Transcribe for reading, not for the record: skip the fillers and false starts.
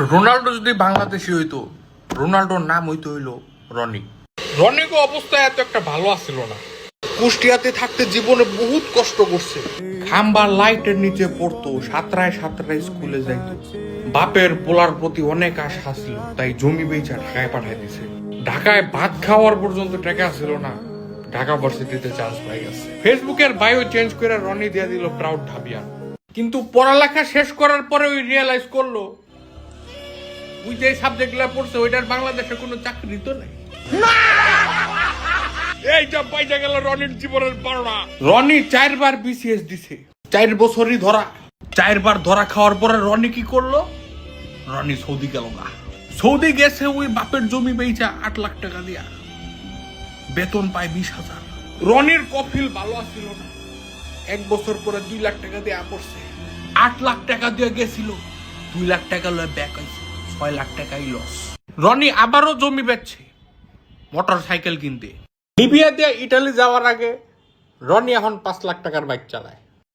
Ronaldo যদি বাংলাদেশি হইতো, রোনাল্ডোর নাম হইতো হইলো রনি। রনিকে অবস্থায় এত একটা ভালো আসছিল না। কুষ্টিয়াতে থাকতে জীবনে বহুত কষ্ট করছে। খাম্বার লাইটের নিচে পড়তো, সাতটায় স্কুলে যাইতো। বাপের পোলার প্রতি অনেক আশা ছিল, তাই জমি বেচা ঢাকায় পাঠাই দিছে। ঢাকায় ভাত খাওয়ার পর্যন্ত টাকা ছিল না, ঢাকা ভার্সিটিতে চান্স পাই গেছে। ফেসবুকের বায়ো চেঞ্জ করে রনি দিয়ে দিল প্রাউড ঢাবিয়ান। কিন্তু পড়ালেখা শেষ করার পরে ওই রিয়েলাইজ করলো ওই যে সাবজেক্ট গুলা পড়ছে ওইটার বাংলাদেশে কোনো চাকরি তো নাই। এইটা পাইজা গেল রনির জীবনের পাওনা। রনি 4 বার বিসিএস দিছে, 4 বছরই ধরা। 4 বার ধরা খাওয়ার পরে রনি কি করলো? রনি সৌদি গেল না। সৌদি গেছে ওই বাপের জমি বেচা 8 লাখ টাকা দিয়া, বেতন পায় 20,000। রনির কফিল ভালো আসছিল না, 1 বছর পরে 2 লাখ টাকা দিয়ে পড়ছে। 8 লাখ টাকা দিয়ে গেছিল, 2 লাখ টাকা লয় ব্যাক হয়েছে, 6 লাখ টাকাই লস। রনি আবারও জমি বেচছে মোটর সাইকেল কিনতে। লিবিয়া দিয়ে ইটালি যাওয়ার আগে রনি এখন 5 লাখ টাকার বাইক চালায়।